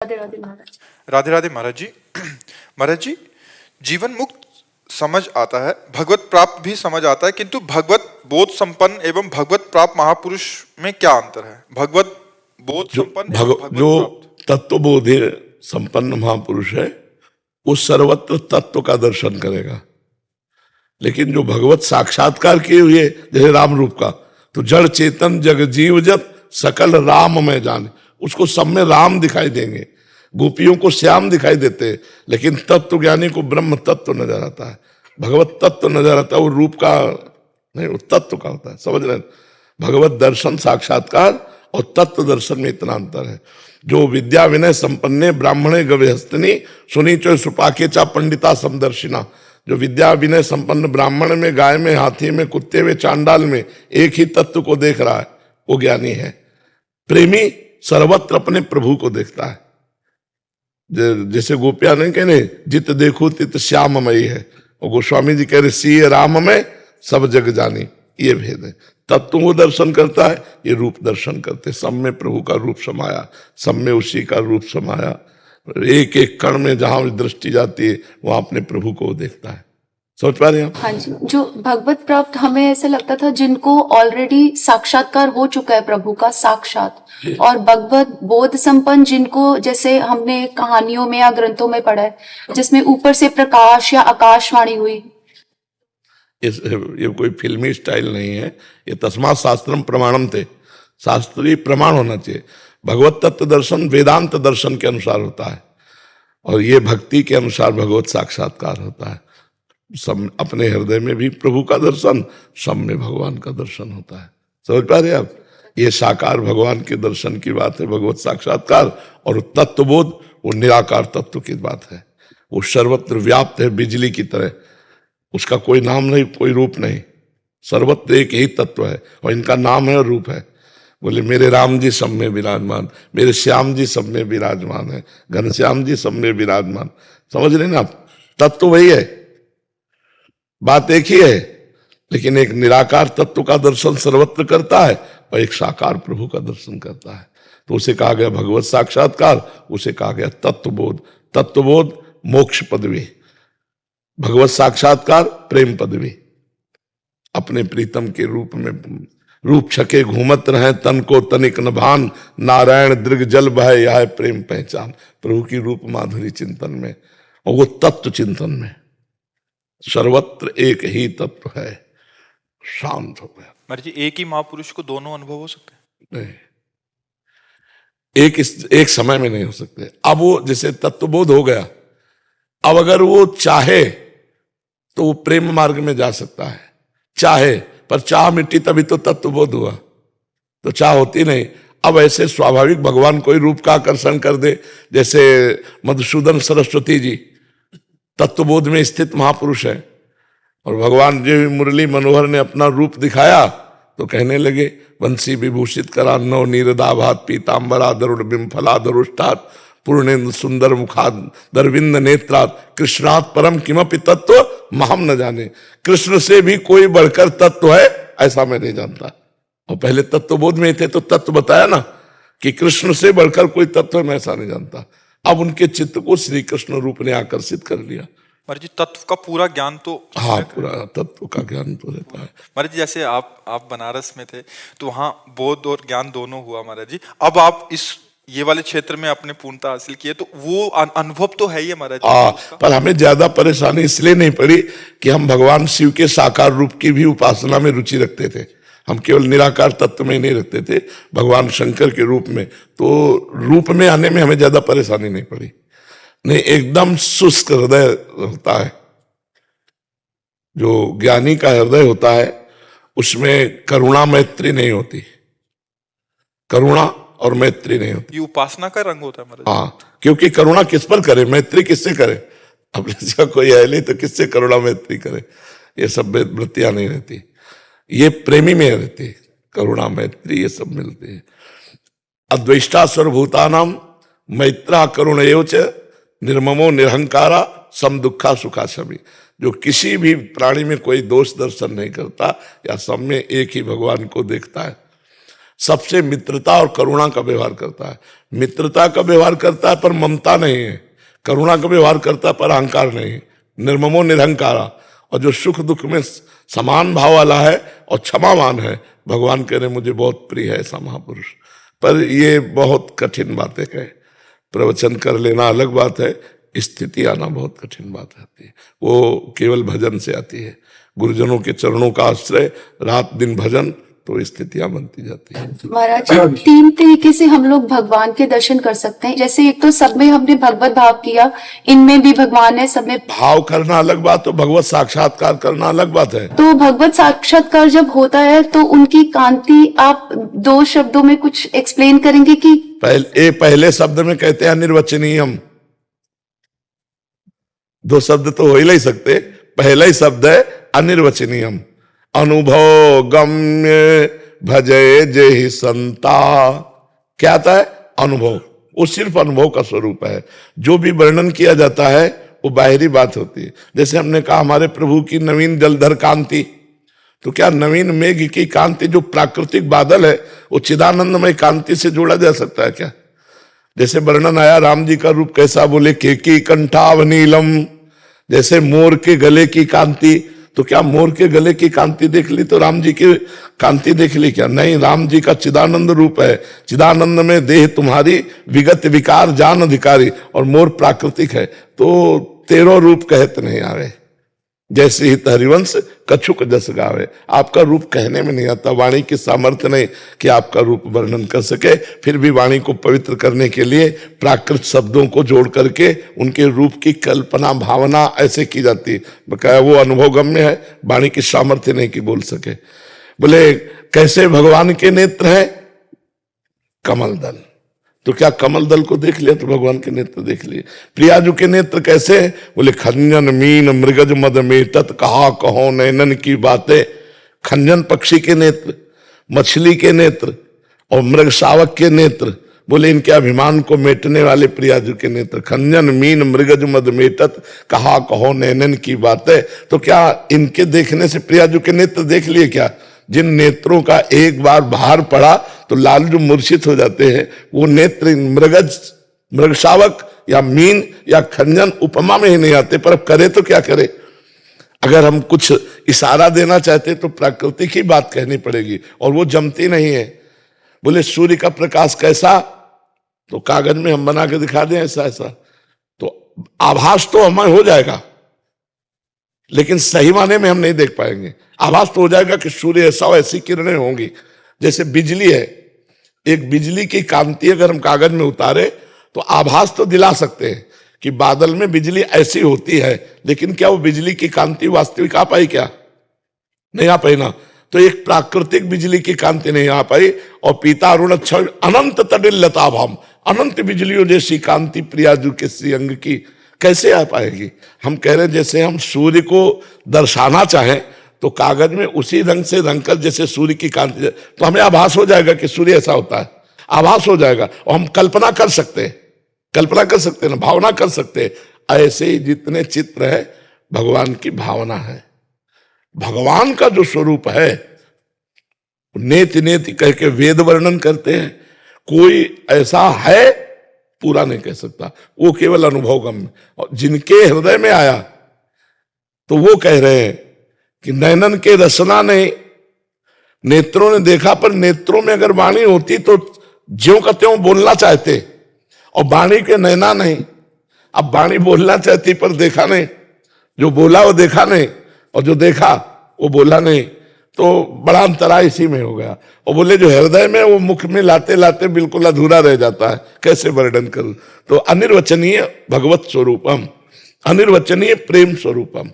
राधे राधे महाराज। राधे राधे महाराज जी। महाराज जी, जीवन मुक्त समझ आता है, भगवत प्राप्त भी समझ आता है, किंतु भगवत बोध संपन्न एवं भगवत प्राप्त महापुरुष में क्या अंतर है? भगवत बोध संपन्न एवं भगवत जो प्राप्त तत्वबोधि संपन्न महापुरुष है वो सर्वत्र तत्व का दर्शन करेगा, लेकिन जो भगवत साक्षात्कार किए हुए जैसे राम रूप का, तो जड़ चेतन जग जीव जब सकल राम में जाने, उसको सब में राम दिखाई देंगे। गोपियों को श्याम दिखाई देते, लेकिन तत्व ज्ञानी को ब्रह्म तत्व नजर आता है, भगवत तत्व नजर आता है। वो रूप का नहीं, वो तत्व का होता है। समझ रहे? भगवत दर्शन साक्षात्कार और तत्व दर्शन में इतना अंतर है। जो विद्या विनय संपन्ने ब्राह्मणे गव्यहस्तनी सुनी चो सुपाके चा पंडिता समदर्शिना, जो विद्या विनय संपन्न ब्राह्मण में, गाय में, हाथी में, कुत्ते में, चांडाल में एक ही तत्व को देख रहा है, वो ज्ञानी है। प्रेमी सर्वत्र अपने प्रभु को देखता है। जैसे गोपिया नहीं कहने जित देखो तित श्याममयी है, और गोस्वामी जी कह रहे सी राम में सब जग जानी। ये भेद है। तत्व वो दर्शन करता है, ये रूप दर्शन करते। सब में प्रभु का रूप समाया, सब में उसी का रूप समाया। एक एक कण में जहां दृष्टि जाती है वहां अपने प्रभु को देखता है। समझ पा रहे हैं आप? हाँ जी, जो भगवत प्राप्त हमें ऐसा लगता था जिनको ऑलरेडी साक्षात्कार हो चुका है प्रभु का साक्षात, और भगवत बोध संपन्न जिनको जैसे हमने कहानियों में या ग्रंथों में पढ़ा है जिसमें ऊपर से प्रकाश या आकाशवाणी हुई। ये कोई फिल्मी स्टाइल नहीं है, ये तस्मात् शास्त्रम प्रमाणम थे। शास्त्रीय प्रमाण होना चाहिए। भगवत तत्व दर्शन वेदांत दर्शन के अनुसार होता है, और ये भक्ति के अनुसार भगवत साक्षात्कार होता है। सब अपने हृदय में भी प्रभु का दर्शन, सब में भगवान का दर्शन होता है। समझ पा रहे आप? ये साकार भगवान के दर्शन की बात है, भगवत साक्षात्कार। और तत्वबोध वो निराकार तत्व की बात है। वो सर्वत्र व्याप्त है बिजली की तरह, उसका कोई नाम नहीं, कोई रूप नहीं, सर्वत्र एक ही तत्व है, और इनका नाम है और रूप है। बोले मेरे राम जी सब में विराजमान, मेरे श्याम जी सब में विराजमान है, घनश्याम जी सब में विराजमान। समझ रहे ना आप? तत्व वही है, बात एक ही है, लेकिन एक निराकार तत्व का दर्शन सर्वत्र करता है और एक साकार प्रभु का दर्शन करता है। तो उसे कहा गया भगवत साक्षात्कार, उसे कहा गया तत्वबोध। तत्वबोध मोक्ष पदवी, भगवत साक्षात्कार प्रेम पदवी। अपने प्रीतम के रूप में रूप छके घूमत रहे, तन को तनिक न भान, नारायण दृग जल बह यह प्रेम पहचान। प्रभु की रूप माधुरी चिंतन में, और वो तत्व चिंतन में। सर्वत्र एक ही तत्व है, शांत हो गया। महाराज जी, एक ही महापुरुष को दोनों अनुभव हो सकते हैं? नहीं, एक समय में नहीं हो सकते। अब वो जैसे तत्वबोध हो गया, अब अगर वो चाहे तो वो प्रेम मार्ग में जा सकता है, चाहे, पर चाह मिट्टी तभी तो तत्वबोध हुआ, तो चाह होती नहीं। अब ऐसे स्वाभाविक भगवान कोई रूप का आकर्षण कर दे, जैसे मधुसूदन सरस्वती जी तत्वबोध में स्थित महापुरुष है, और भगवान जी मुरली मनोहर ने अपना रूप दिखाया तो कहने लगे वंशी विभूषित करा नव नीरदाभात पीताम्बरा दरुण बिंफला दरुष्टात पूर्णेन्द्र सुंदर मुखाद दरविंद नेत्रात कृष्णात परम किमपि तत्व महम न जाने। कृष्ण से भी कोई बढ़कर तत्व है ऐसा मैं नहीं जानता। और पहले तत्वबोध में थे तो तत्व बताया ना कि कृष्ण से बढ़कर कोई तत्व है, मैं ऐसा नहीं जानता। अब उनके चित्त को श्री कृष्ण रूप ने आकर्षित कर लिया। महाराज जी, तत्व का पूरा ज्ञान तो, हाँ, पूरा तत्व का ज्ञान तो रहता है। महाराज जी, जैसे आप बनारस में थे तो वहां बोध और ज्ञान दोनों हुआ महाराज जी। अब आप ये वाले क्षेत्र में अपने पूर्णता हासिल किए, तो वो अनुभव तो है ही महाराज जी। पर हमें ज्यादा परेशानी इसलिए नहीं पड़ी कि हम भगवान शिव के साकार रूप की भी उपासना में रुचि रखते थे। हम केवल निराकार तत्व में नहीं रखते थे, भगवान शंकर के रूप में। तो रूप में आने में हमें ज्यादा परेशानी नहीं पड़ी। नहीं, एकदम शुष्क हृदय होता है। जो ज्ञानी का हृदय होता है उसमें करुणा मैत्री नहीं होती, करुणा और मैत्री नहीं होती। ये उपासना का रंग होता है महाराज। हाँ, क्योंकि करुणा किस पर करे, मैत्री किससे करे? अपने से कोई है नहीं तो किससे करुणा मैत्री करे? ये सब वृत्तियां नहीं रहती, ये प्रेमी में रहती। करुणा मैत्री ये सब मिलती है। अद्वेष्टा सर्वभूतानाम मैत्रा करुण एवच निर्ममो निरहंकारा सम दुखा सुखा सभी। जो किसी भी प्राणी में कोई दोष दर्शन नहीं करता या सब में एक ही भगवान को देखता है। सबसे मित्रता और करुणा का व्यवहार करता है। मित्रता का व्यवहार करता है पर ममता नहीं है, करुणा का व्यवहार करता है पर अहंकार नहीं है। निर्ममो निरहंकारा। और जो सुख दुख में समान भाव वाला है और क्षमावान है, भगवान कह रहे मुझे बहुत प्रिय है ऐसा महापुरुष। पर ये बहुत कठिन बातें कहे, प्रवचन कर लेना अलग बात है, स्थिति आना बहुत कठिन बात आती है। वो केवल भजन से आती है, गुरुजनों के चरणों का आश्रय, रात दिन भजन, तो स्थितियां बनती जाती है। महाराज, 3 तरीके से हम लोग भगवान के दर्शन कर सकते हैं। जैसे एक तो सब में हमने भगवत भाव किया, इनमें भी भगवान है, सब में भाव करना अलग बात, तो भगवत साक्षात्कार करना अलग बात है। तो भगवत साक्षात्कार जब होता है तो उनकी कांति आप 2 शब्दों में कुछ एक्सप्लेन करेंगे कि पहले शब्द में कहते हैं अनिर्वचनीयम। 2 शब्द तो हो ही नहीं सकते। पहला ही शब्द है अनिर्वचनीयम। अनुभव गम्य भजय जेहि संता। क्या आता है? अनुभव। वो सिर्फ अनुभव का स्वरूप है। जो भी वर्णन किया जाता है वो बाहरी बात होती है। जैसे हमने कहा हमारे प्रभु की नवीन जलधर कांति, तो क्या नवीन मेघ की कांति जो प्राकृतिक बादल है वो चिदानंदमय कांति से जोड़ा जा सकता है क्या? जैसे वर्णन आया राम जी का रूप कैसा, बोले केकी कंठाव नीलम, जैसे मोर के गले की कांति। तो क्या मोर के गले की कांति देख ली तो राम जी की कांति देख ली क्या? नहीं, राम जी का चिदानंद रूप है। चिदानंद में देह तुम्हारी विगत विकार जान अधिकारी, और मोर प्राकृतिक है। तो 13 रूप कहते नहीं आवे, जैसे ही हरिवंश कछुक जस गावे। आपका रूप कहने में नहीं आता, वाणी की सामर्थ्य नहीं कि आपका रूप वर्णन कर सके। फिर भी वाणी को पवित्र करने के लिए प्राकृत शब्दों को जोड़ करके उनके रूप की कल्पना भावना ऐसे की जाती है। बकाया वो अनुभवगम्य है, वाणी की सामर्थ्य नहीं कि बोल सके। बोले कैसे भगवान के नेत्र हैं? कमल दल। तो क्या कमल दल को देख लिया तो भगवान के नेत्र देख लिए। प्रियाजू के नेत्र कैसे? बोले खंजन मीन मृगज मद मेटत, कहा कहो नैनन की बातें। खंजन पक्षी के नेत्र, मछली के नेत्र और मृग शावक के नेत्र, बोले इनके अभिमान को मेटने वाले प्रियाजू के नेत्र। खंजन मीन मृगज मद मेटत, कहा कहो नैनन की बातें। तो क्या इनके देखने से प्रियाजू के नेत्र देख लिए क्या? जिन नेत्रों का एक बार भार पड़ा तो लालजू मूर्छित हो जाते हैं, वो नेत्र मृग शावक या मीन या खंजन उपमा में ही नहीं आते। पर अब करे तो क्या करे? अगर हम कुछ इशारा देना चाहते तो प्राकृतिक ही बात कहनी पड़ेगी, और वो जमती नहीं है। बोले सूर्य का प्रकाश कैसा? तो कागज में हम बना के दिखा दें ऐसा ऐसा, तो आभास तो हमें हो जाएगा, लेकिन सही माने में हम नहीं देख पाएंगे। आभास तो हो जाएगा कि सूर्य ऐसा ऐसी किरणें होंगी। जैसे बिजली है, एक बिजली की कांति अगर हम कागज में उतारे तो आभास तो दिला सकते हैं कि बादल में बिजली ऐसी होती है, लेकिन क्या वो बिजली की कांति वास्तविक आ पाई? क्या नहीं आ पाई ना। तो एक प्राकृतिक बिजली की कांति नहीं आ पाई। और पीता अरुण अनंत तडिल लताभाम, अनंत बिजलियों जैसी कांति प्रियाजू के श्रीअंग की कैसे आ पाएगी? हम कह रहे हैं जैसे हम सूर्य को दर्शाना चाहें तो कागज में उसी रंग से रंग कर, जैसे सूर्य की कांति, तो हमें आभास हो जाएगा कि सूर्य ऐसा होता है, आभास हो जाएगा। और हम कल्पना कर सकते हैं ना, भावना कर सकते हैं। ऐसे ही जितने चित्र है भगवान की भावना है। भगवान का जो स्वरूप है नेति नेति कह के वेद वर्णन करते हैं। कोई ऐसा है पूरा नहीं कह सकता, वो केवल अनुभवगम्य। और जिनके हृदय में आया तो वो कह रहे हैं कि नैनन के रसना नहीं, नेत्रों ने देखा, पर नेत्रों में अगर वाणी होती तो ज्यों का त्यों बोलना चाहते, और वाणी के नैना नहीं। अब वाणी बोलना चाहती पर देखा नहीं, जो बोला वो देखा नहीं, और जो देखा वो बोला नहीं। तो बड़ा अंतराय इसी में हो गया। और बोले जो हृदय में वो मुख में लाते लाते बिल्कुल अधूरा रह जाता है, कैसे वर्णन करूं? तो अनिर्वचनीय भगवत स्वरूपम, अनिर्वचनीय प्रेम स्वरूपम।